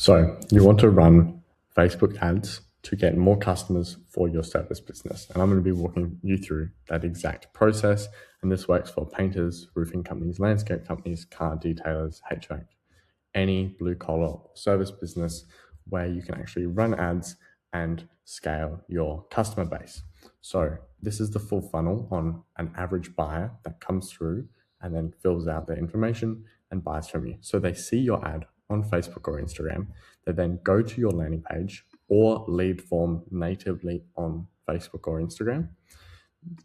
So you want to run Facebook ads to get more customers for your service business. And I'm going to be walking you through that exact process. And this works for painters, roofing companies, landscape companies, car detailers, HVAC, any blue collar service business where you can actually run ads and scale your customer base. So this is the full funnel on an average buyer that comes through and then fills out their information and buys from you. So they see your ad on Facebook or Instagram. They then go to your landing page or lead form natively on Facebook or Instagram.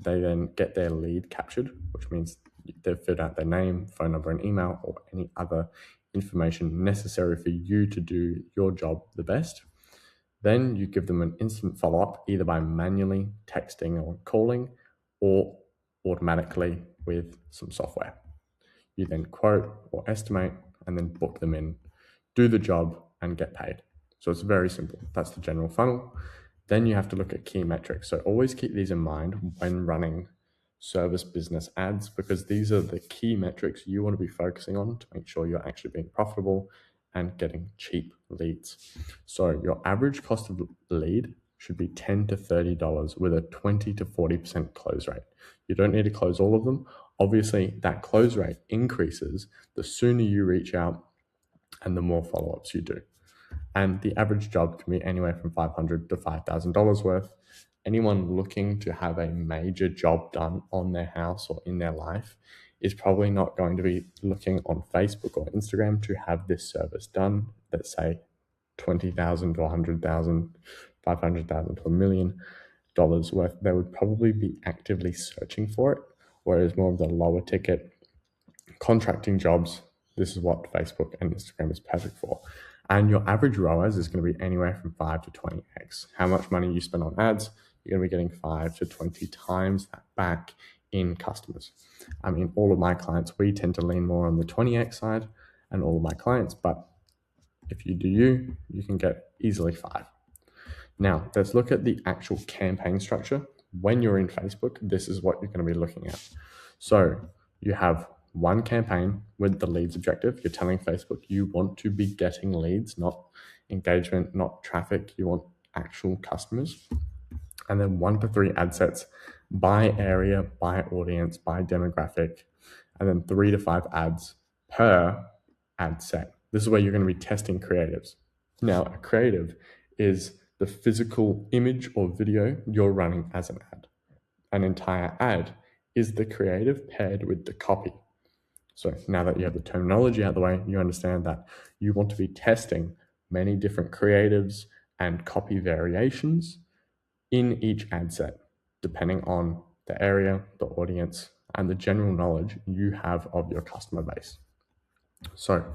They then get their lead captured, which means they've filled out their name, phone number, and email, or any other information necessary for you to do your job the best. Then you give them an instant follow-up, either by manually texting or calling, or automatically with some software. You then quote or estimate and then book them in, do the job, and get paid. So it's very simple. That's the general funnel. Then you have to look at key metrics. So always keep these in mind when running service business ads, because these are the key metrics you want to be focusing on to make sure you're actually being profitable and getting cheap leads. So your average cost of lead should be $10 to $30 with a 20 to 40% close rate. You don't need to close all of them. Obviously, that close rate increases the sooner you reach out and the more follow-ups you do. And the average job can be anywhere from $500 to $5,000 worth. Anyone looking to have a major job done on their house or in their life is probably not going to be looking on Facebook or Instagram to have this service done. Let's say $20,000 to $100,000, $500,000 to $1 million worth. They would probably be actively searching for it, whereas more of the lower ticket contracting jobs, this is what Facebook and Instagram is perfect for. And your average ROAS is going to be anywhere from 5 to 20x. How much money you spend on ads, you're going to be getting 5 to 20 times that back in customers. I mean, all of my clients, we tend to lean more on the 20x side, and all of my clients, but if you do you can get easily 5. Now, let's look at the actual campaign structure. When you're in Facebook, this is what you're going to be looking at. So you have one campaign with the leads objective. You're telling Facebook you want to be getting leads, not engagement, not traffic. You want actual customers. And then 1 to 3 ad sets by area, by audience, by demographic, and then 3 to 5 ads per ad set. This is where you're going to be testing creatives. Now, a creative is the physical image or video you're running as an ad. An entire ad is the creative paired with the copy. So now that you have the terminology out of the way, you understand that you want to be testing many different creatives and copy variations in each ad set, depending on the area, the audience, and the general knowledge you have of your customer base. So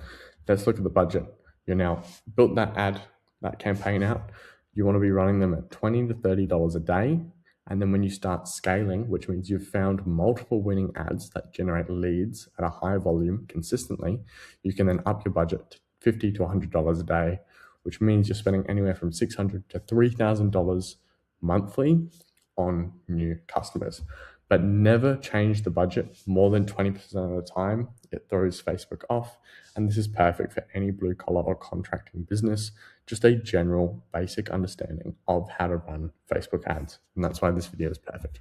let's look at the budget. You're now built that ad, that campaign out. You want to be running them at $20 to $30 a day. And then when you start scaling, which means you've found multiple winning ads that generate leads at a high volume consistently, you can then up your budget to $50 to $100 a day, which means you're spending anywhere from $600 to $3,000 monthly on new customers. But never change the budget more than 20% of the time. It throws Facebook off. And this is perfect for any blue collar or contracting business, just a general basic understanding of how to run Facebook ads. And that's why this video is perfect.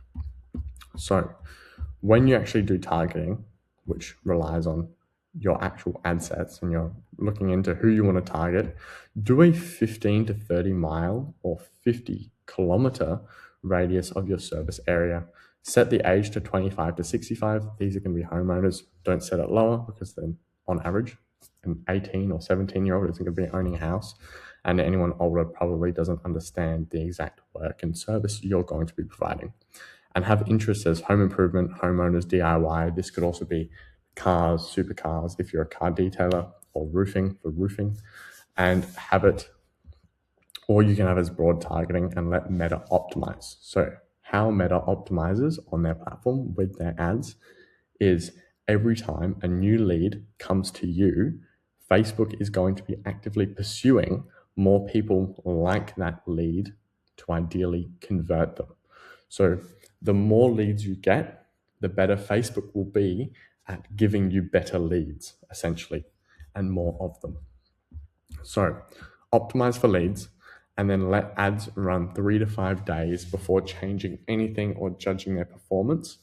So when you actually do targeting, which relies on your actual ad sets and you're looking into who you want to target, do a 15 to 30 mile or 50 kilometer radius of your service area. Set the age to 25 to 65. These are going to be homeowners. Don't set it lower, because then on average, an 18 or 17-year-old isn't going to be owning a house, and anyone older probably doesn't understand the exact work and service you're going to be providing. And have interests as home improvement, homeowners, DIY. This could also be cars, supercars, if you're a car detailer, or roofing for roofing, and have it, or you can have as broad targeting and let Meta optimize. So how Meta optimizes on their platform with their ads is every time a new lead comes to you, Facebook is going to be actively pursuing more people like that lead to ideally convert them. So the more leads you get, the better Facebook will be at giving you better leads, essentially, and more of them. So optimize for leads and then let ads run 3 to 5 days before changing anything or judging their performance.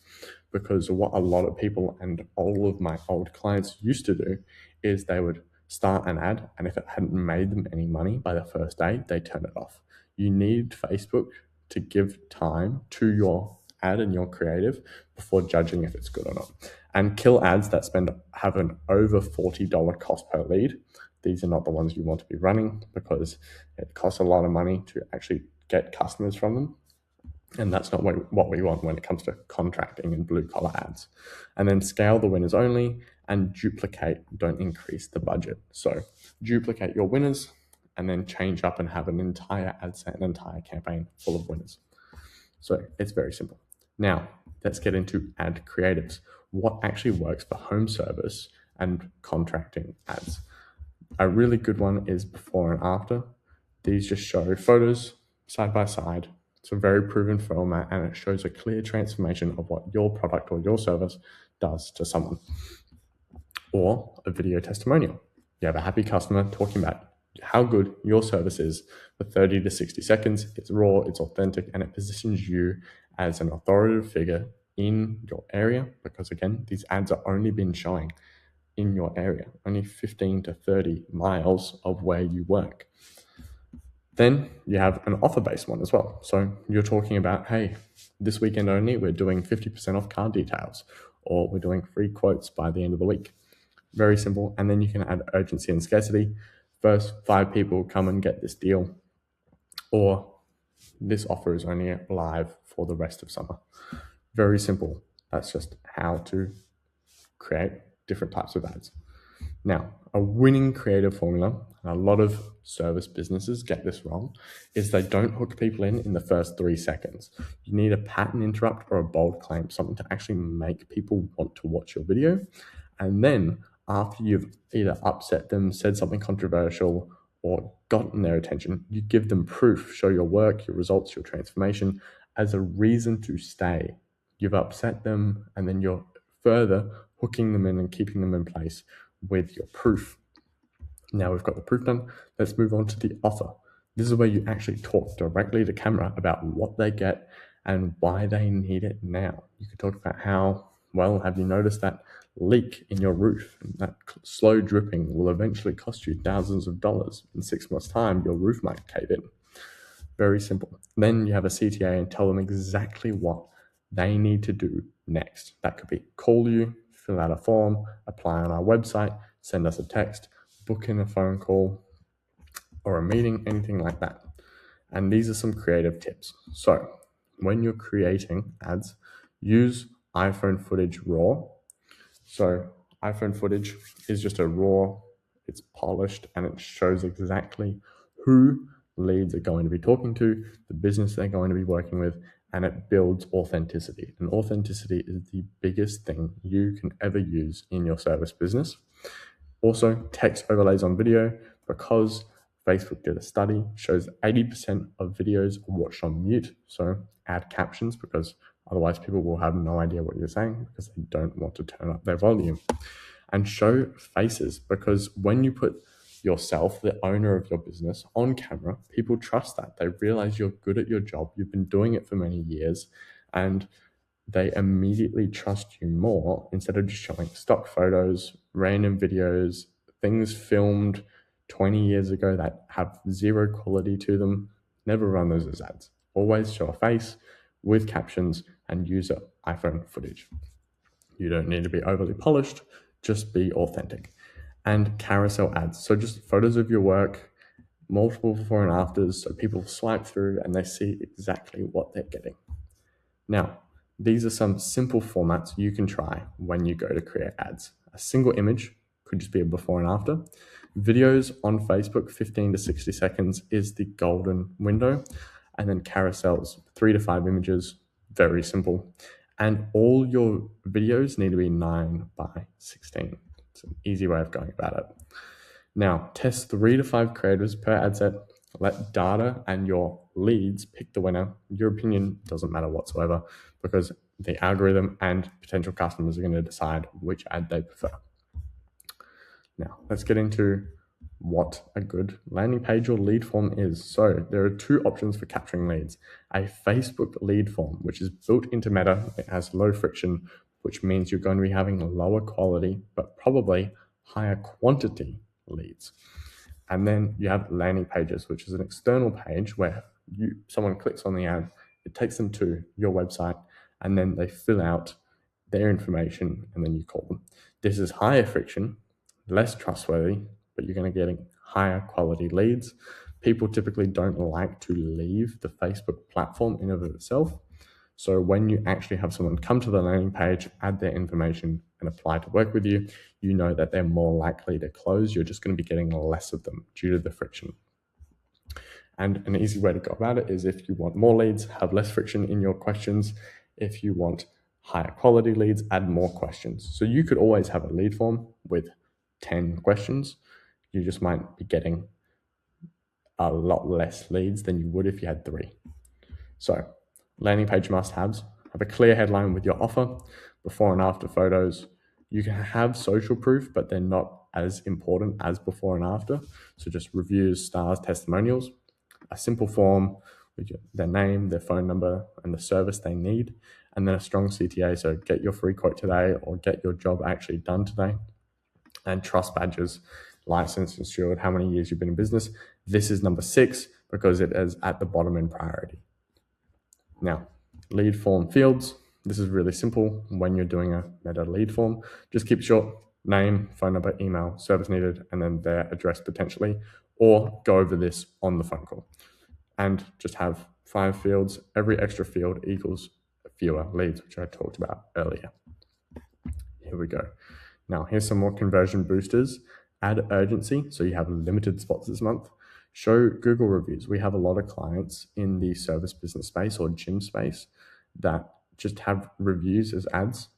Because what a lot of people and all of my old clients used to do is they would start an ad, and if it hadn't made them any money by the first day, they turn it off. You need Facebook to give time to your ad and your creative before judging if it's good or not. And kill ads that have an over $40 cost per lead. These are not the ones you want to be running because it costs a lot of money to actually get customers from them. And that's not what we want when it comes to contracting and blue collar ads. And then scale the winners only and duplicate, don't increase the budget. So duplicate your winners and then change up and have an entire ad set, an entire campaign full of winners. So it's very simple. Now let's get into ad creatives. What actually works for home service and contracting ads? A really good one is before and after. These just show photos side by side. It's a very proven format and it shows a clear transformation of what your product or your service does to someone. Or a video testimonial. You have a happy customer talking about how good your service is for 30 to 60 seconds. It's raw, it's authentic, and it positions you as an authoritative figure in your area because, again, these ads are only been showing in your area, only 15 to 30 miles of where you work. Then you have an offer-based one as well. So you're talking about, hey, this weekend only, we're doing 50% off car details, or we're doing free quotes by the end of the week. Very simple. And then you can add urgency and scarcity. First 5 people come and get this deal, or this offer is only live for the rest of summer. Very simple. That's just how to create different types of ads. Now, a winning creative formula, and a lot of service businesses get this wrong, is they don't hook people in the first 3 seconds. You need a pattern interrupt or a bold claim, something to actually make people want to watch your video. And then after you've either upset them, said something controversial, or gotten their attention, you give them proof, show your work, your results, your transformation as a reason to stay. You've upset them, and then you're further hooking them in and keeping them in place with your proof. Now we've got the proof done. Let's move on to the offer. This is where you actually talk directly to camera about what they get and why they need it now. You could talk about how, well, have you noticed that leak in your roof? And that slow dripping will eventually cost you thousands of dollars. In 6 months' time, your roof might cave in. Very simple. Then you have a CTA and tell them exactly what they need to do next. That could be call you, fill out a form, apply on our website, send us a text, book in a phone call or a meeting, anything like that. And these are some creative tips. So when you're creating ads, use iPhone footage raw. So iPhone footage is just a raw, it's polished, and it shows exactly who leads are going to be talking to, the business they're going to be working with, and it builds authenticity. And authenticity is the biggest thing you can ever use in your service business. Also, text overlays on video, because Facebook did a study, shows 80% of videos are watched on mute. So add captions, because otherwise people will have no idea what you're saying because they don't want to turn up their volume. And show faces, because when you put yourself, the owner of your business, on camera, people trust that. They realize you're good at your job, you've been doing it for many years, and they immediately trust you more instead of just showing stock photos, random videos, things filmed 20 years ago that have zero quality to them. Never run those as ads. Always show a face with captions and use iPhone footage. You don't need to be overly polished, just be authentic. And carousel ads. So just photos of your work, multiple before and afters, so people swipe through and they see exactly what they're getting. Now, these are some simple formats you can try when you go to create ads. A single image could just be a before and after. Videos on Facebook, 15 to 60 seconds is the golden window. And then carousels, 3 to 5 images, very simple. And all your videos need to be 9 by 16. It's an easy way of going about it. Now, test 3 to 5 creators per ad set. Let data and your leads pick the winner. Your opinion doesn't matter whatsoever, because the algorithm and potential customers are going to decide which ad they prefer. Now, let's get into what a good landing page or lead form is. So there are two options for capturing leads. A Facebook lead form, which is built into Meta. It has low friction, which means you're going to be having lower quality, but probably higher quantity leads. And then you have landing pages, which is an external page where someone clicks on the ad, it takes them to your website, and then they fill out their information, and then you call them. This is higher friction, less trustworthy, but you're going to get higher quality leads. People typically don't like to leave the Facebook platform in and of itself. So when you actually have someone come to the landing page, add their information, and apply to work with you, you know that they're more likely to close. You're just going to be getting less of them due to the friction. And an easy way to go about it is if you want more leads, have less friction in your questions. If you want higher quality leads, add more questions. So you could always have a lead form with 10 questions. You just might be getting a lot less leads than you would if you had 3. So landing page must-haves: have a clear headline with your offer, before and after photos. You can have social proof, but they're not as important as before and after. So just reviews, stars, testimonials. A simple form with their name, their phone number, and the service they need. And then a strong CTA, so get your free quote today or get your job actually done today. And trust badges, licensed, insured, how many years you've been in business. This is number 6 because it is at the bottom in priority. Now, lead form fields. This is really simple when you're doing a Meta lead form. Just keep it short: name, phone number, email, service needed, and then their address potentially, or go over this on the phone call. And just have 5 fields. Every extra field equals fewer leads, which I talked about earlier. Here we go. Now, here's some more conversion boosters. Add urgency, so you have limited spots this month. Show Google reviews. We have a lot of clients in the service business space or gym space that just have reviews as ads.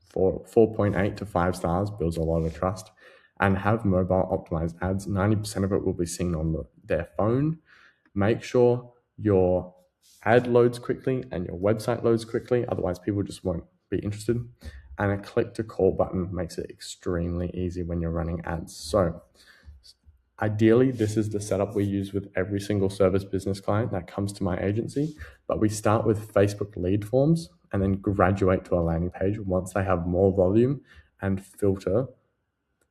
For 4.8 to 5 stars builds a lot of trust. And have mobile optimized ads. 90% of it will be seen on their phone. Make sure your ad loads quickly and your website loads quickly, otherwise people just won't be interested. And a click to call button makes it extremely easy when you're running ads. So ideally, this is the setup we use with every single service business client that comes to my agency, but we start with Facebook lead forms and then graduate to a landing page once they have more volume and filter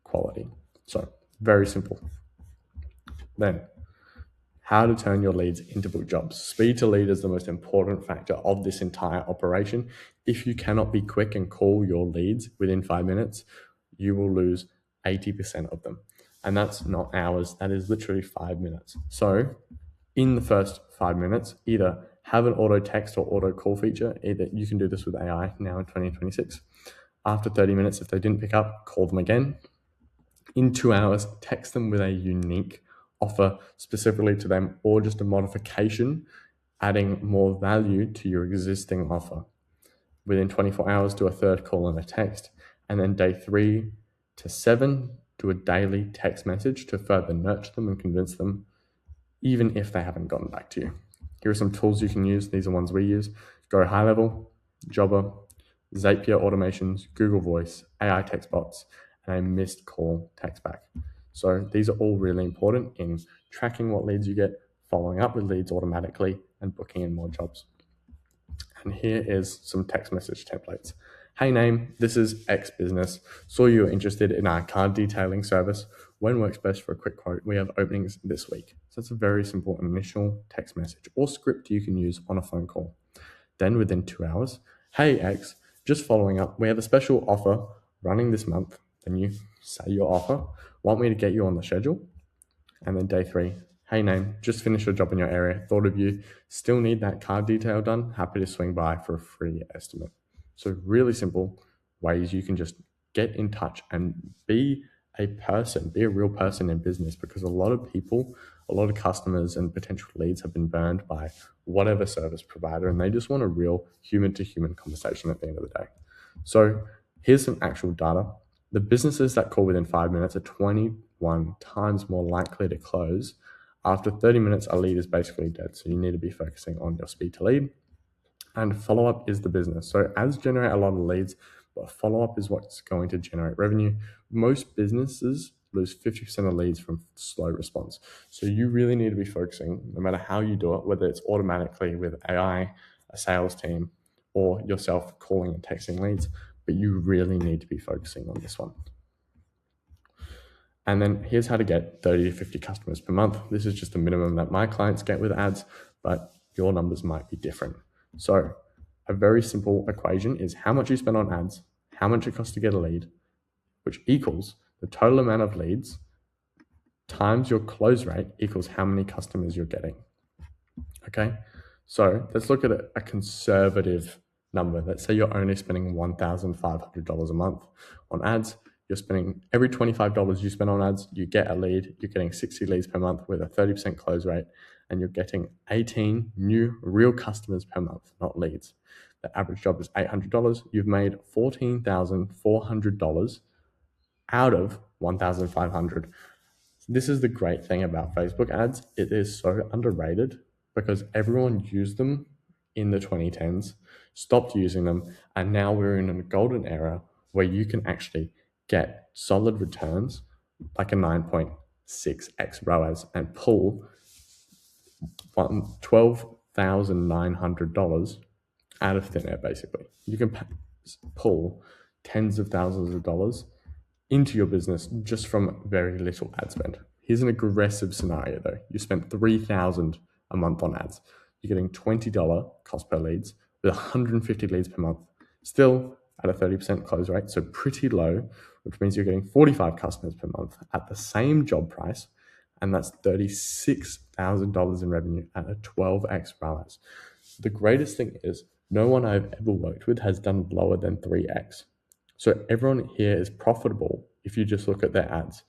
quality. So very simple. Then, how to turn your leads into book jobs. Speed to lead is the most important factor of this entire operation. If you cannot be quick and call your leads within 5 minutes, you will lose 80% of them. And that's not hours, that is literally 5 minutes. So in the first 5 minutes, either have an auto text or auto call feature. Either you can do this with AI now in 2026. After 30 minutes, if they didn't pick up, call them again. In 2 hours, text them with a unique offer specifically to them or just a modification, adding more value to your existing offer. Within 24 hours, do a third call and a text. And then day 3 to 7, do a daily text message to further nurture them and convince them, even if they haven't gotten back to you. Here are some tools you can use. These are ones we use: Go High Level, Jobber, Zapier automations, Google Voice, AI text bots, and a missed call text back. So these are all really important in tracking what leads you get, following up with leads automatically, and booking in more jobs. And here is some text message templates. Hey name, this is X business. Saw you were interested in our car detailing service. When works best for a quick quote? We have openings this week. So it's a very simple initial text message or script you can use on a phone call. Then within 2 hours, hey X, just following up, we have a special offer running this month. Then you say your offer, want me to get you on the schedule? And then day 3, hey name, just finished a job in your area, thought of you, still need that car detail done, happy to swing by for a free estimate. So really simple ways you can just get in touch and be a person, be a real person in business, because a lot of people, a lot of customers and potential leads have been burned by whatever service provider, and they just want a real human-to-human conversation at the end of the day. So here's some actual data. The businesses that call within 5 minutes are 21 times more likely to close. After 30 minutes, a lead is basically dead. So you need to be focusing on your speed to lead. And follow-up is the business. So ads generate a lot of leads, but follow-up is what's going to generate revenue. Most businesses lose 50% of leads from slow response. So you really need to be focusing, no matter how you do it, whether it's automatically with AI, a sales team, or yourself calling and texting leads, but you really need to be focusing on this one. And then here's how to get 30 to 50 customers per month. This is just the minimum that my clients get with ads, but your numbers might be different. So a very simple equation is how much you spend on ads, how much it costs to get a lead, which equals the total amount of leads times your close rate equals how many customers you're getting. Okay, so let's look at a conservative number. Let's say you're only spending $1,500 a month on ads. You're spending every $25 you spend on ads, you get a lead. You're getting 60 leads per month with a 30% close rate, and you're getting 18 new real customers per month, not leads. The average job is $800. You've made $14,400 out of $1,500. This is the great thing about Facebook ads. It is so underrated because everyone used them in the 2010s, stopped using them, and now we're in a golden where you can actually get solid returns like a 9.6x ROAS and pull $12,900 out of thin air, basically. You can pull tens of thousands of dollars into your business just from very little ad spend. Here's an aggressive scenario though. You spent $3,000 a month on ads. You're getting $20 cost per leads with 150 leads per month. Still at a 30% close rate, so pretty low, which means you're getting 45 customers per month at the same job price, and that's $36,000 in revenue at a 12x ROAS. The greatest thing is no one I've ever worked with has done lower than 3x. So everyone here is profitable if you just look at their ads.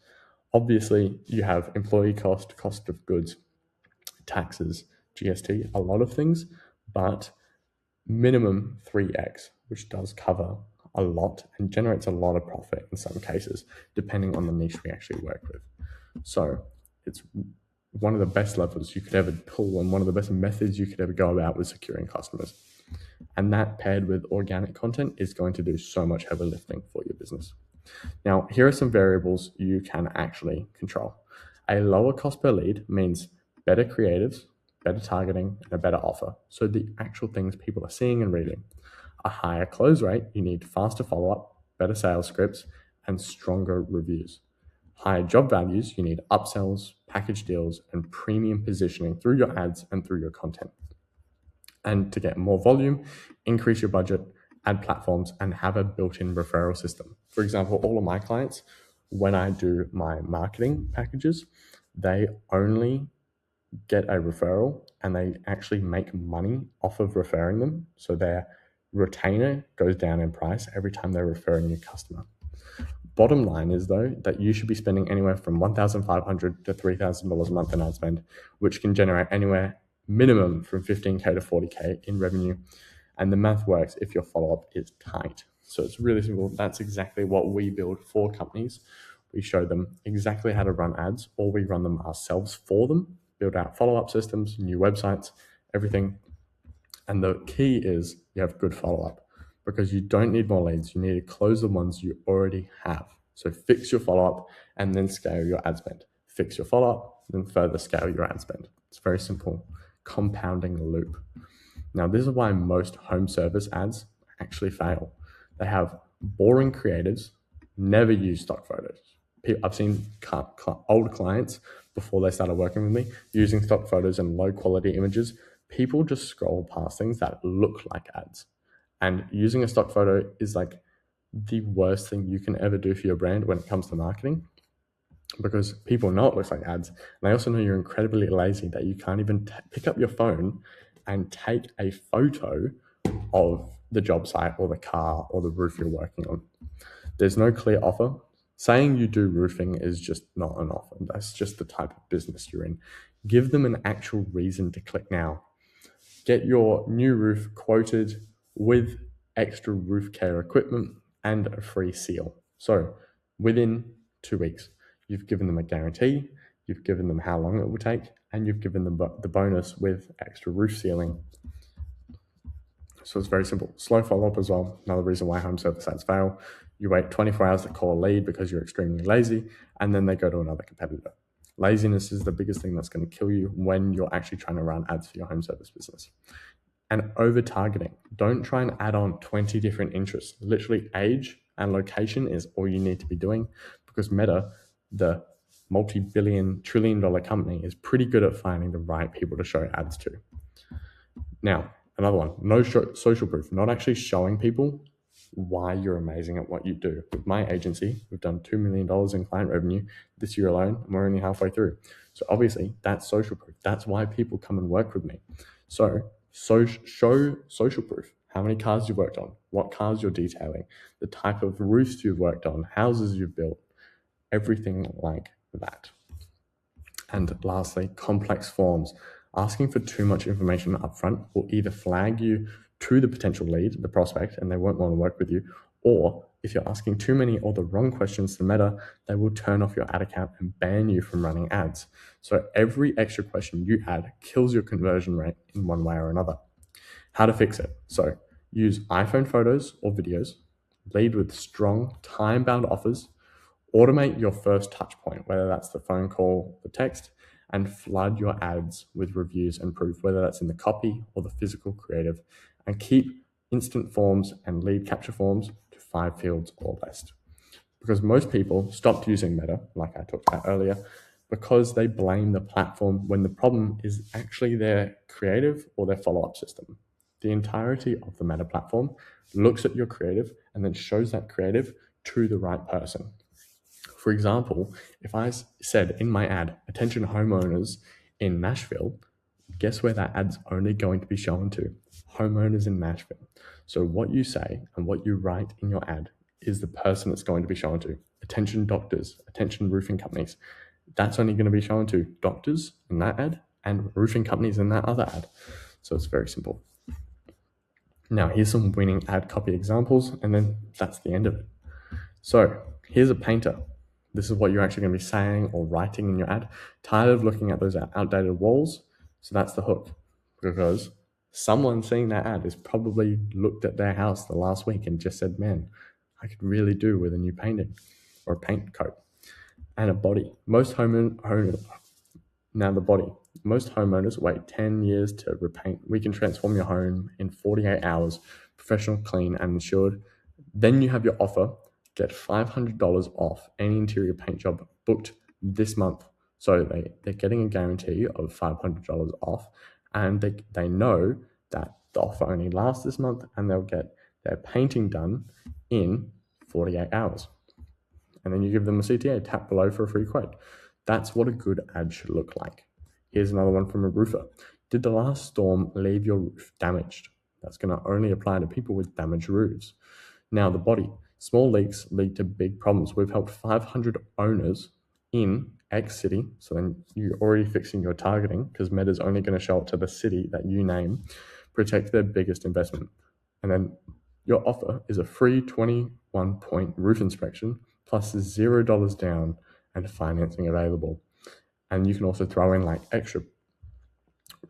Obviously, you have employee cost, cost of goods, taxes, GST, a lot of things, but minimum 3x, which does cover a lot and generates a lot of profit in some cases, depending on the niche we actually work with. So it's one of the best levels you could ever pull and one of the best methods you could ever go about with securing customers. And that paired with organic content is going to do so much heavy lifting for your business. Now, here are some variables you can actually control. A lower cost per lead means better creatives, better targeting, and a better offer. So the actual things people are seeing and reading. A higher close rate, you need faster follow-up, better sales scripts, and stronger reviews. Higher job values, you need upsells, package deals, and premium positioning through your ads and through your content. And to get more volume, increase your budget, add platforms, and have a built-in referral system. For example, all of my clients, when I do my marketing packages, they only get a referral and they actually make money off of referring them. So their retainer goes down in price every time they refer a new customer. Bottom line is though that you should be spending anywhere from $1,500 to $3,000 a month in ad spend, which can generate anywhere minimum from 15K to 40K in revenue. And the math works if your follow-up is tight. So it's really simple. That's exactly what we build for companies. We show them exactly how to run ads, or we run them ourselves for them, build out follow-up systems, new websites, everything. And the key is you have good follow-up because you don't need more leads. You need to close the ones you already have. So fix your follow-up and then scale your ad spend. Fix your follow-up, then further scale your ad spend. It's very simple, compounding loop. Now, this is why most home service ads actually fail. They have boring creatives, never use stock photos. I've seen old clients before they started working with me using stock photos and low quality images. People just scroll past things that look like ads. And using a stock photo is like the worst thing you can ever do for your brand when it comes to marketing, because people know it looks like ads. And they also know you're incredibly lazy that you can't even pick up your phone and take a photo of the job site or the car or the roof you're working on. There's no clear offer. Saying you do roofing is just not an offer. That's just the type of business you're in. Give them an actual reason to click now. Get your new roof quoted with extra roof care equipment and a free seal. So within 2 weeks, you've given them a guarantee, you've given them how long it will take, and you've given them the bonus with extra roof sealing. So it's very simple. Slow follow-up as well. Another reason why home service ads fail. You wait 24 hours to call a lead because you're extremely lazy, and then they go to another competitor. Laziness is the biggest thing that's going to kill you when you're actually trying to run ads for your home service business. And over-targeting. Don't try and add on 20 different interests. Literally, age and location is all you need to be doing, because Meta, the multi-billion, trillion-dollar company, is pretty good at finding the right people to show ads to. Now, another one, no social proof, not actually showing people why you're amazing at what you do. With my agency, we've done $2 million in client revenue this year alone, and we're only halfway through. So obviously, that's social proof. That's why people come and work with me. So show social proof. How many cars you've worked on, what cars you're detailing, the type of roofs you've worked on, houses you've built, everything like that. And lastly, complex forms. Asking for too much information upfront will either flag you to the potential lead, the prospect, and they won't want to work with you, or if you're asking too many or the wrong questions to Meta, they will turn off your ad account and ban you from running ads. So every extra question you add kills your conversion rate in one way or another. How to fix it? So use iPhone photos or videos, lead with strong time-bound offers, automate your first touch point, whether that's the phone call, the text, and flood your ads with reviews and proof, whether that's in the copy or the physical creative, and keep instant forms and lead capture forms to 5 fields or less. Because most people stopped using Meta, like I talked about earlier, because they blame the platform when the problem is actually their creative or their follow-up system. The entirety of the Meta platform looks at your creative and then shows that creative to the right person. For example, if I said in my ad, attention homeowners in Nashville, guess where that ad's only going to be shown to? Homeowners in Nashville. So what you say and what you write in your ad is the person it's going to be shown to. Attention doctors, attention roofing companies. That's only going to be shown to doctors in that ad and roofing companies in that other ad. So it's very simple. Now, here's some winning ad copy examples, and then that's the end of it. So here's a painter. This is what you're actually going to be saying or writing in your ad. Tired of looking at those outdated walls? So that's the hook, because someone seeing that ad has probably looked at their house the last week and just said, man, I could really do with a new painting or a paint coat. And a body. The body. Most homeowners wait 10 years to repaint. We can transform your home in 48 hours, professional, clean, and insured. Then you have your offer. Get $500 off any interior paint job booked this month. So they're getting a guarantee of $500 off, and they know that the offer only lasts this month, and they'll get their painting done in 48 hours. And then you give them a CTA, tap below for a free quote. That's what a good ad should look like. Here's another one from a roofer. Did the last storm leave your roof damaged? That's going to only apply to people with damaged roofs. Now, the body. Small leaks lead to big problems. We've helped 500 owners in X city. So then you're already fixing your targeting, because Meta's only going to show it to the city that you name, protect their biggest investment. And then your offer is a free 21-point roof inspection plus $0 down and financing available. And you can also throw in like extra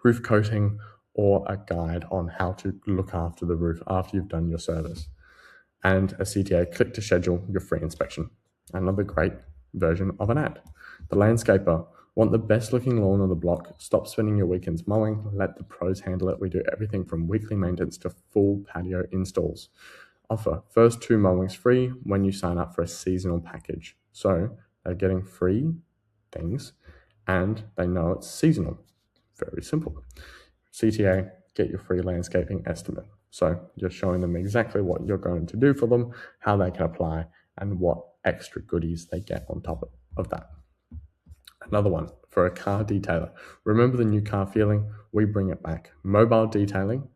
roof coating or a guide on how to look after the roof after you've done your service. And a CTA, click to schedule your free inspection. Another great version of an ad. The landscaper. Want the best looking lawn on the block? Stop spending your weekends mowing. Let the pros handle it. We do everything from weekly maintenance to full patio installs. Offer first 2 mowings free when you sign up for a seasonal package. So they're getting free things and they know it's seasonal. Very simple. CTA, get your free landscaping estimate. So you're showing them exactly what you're going to do for them, how they can apply, and what extra goodies they get on top of that. Another one for a car detailer. Remember the new car feeling? We bring it back. Mobile detailing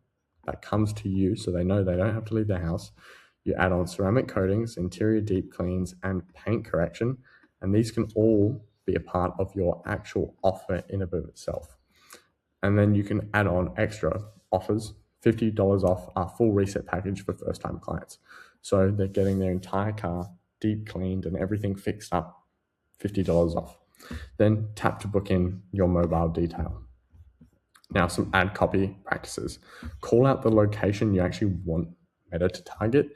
that comes to you so they know they don't have to leave their house. You add on ceramic coatings, interior deep cleans, and paint correction. And these can all be a part of your actual offer in and of itself. And then you can add on extra offers, $50 off our full reset package for first-time clients. So they're getting their entire car deep cleaned and everything fixed up, $50 off. Then tap to book in your mobile detail. Now, some ad copy practices. Call out the location you actually want Meta to target.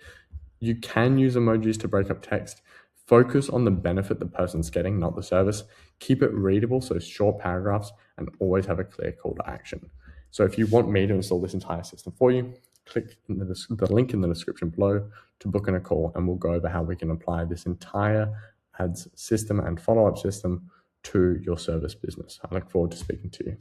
You can use emojis to break up text. Focus on the benefit the person's getting, not the service. Keep it readable, so short paragraphs, and always have a clear call to action. So if you want me to install this entire system for you, click in the link in the description below to book in a call, and we'll go over how we can apply this entire ads system and follow-up system to your service business. I look forward to speaking to you.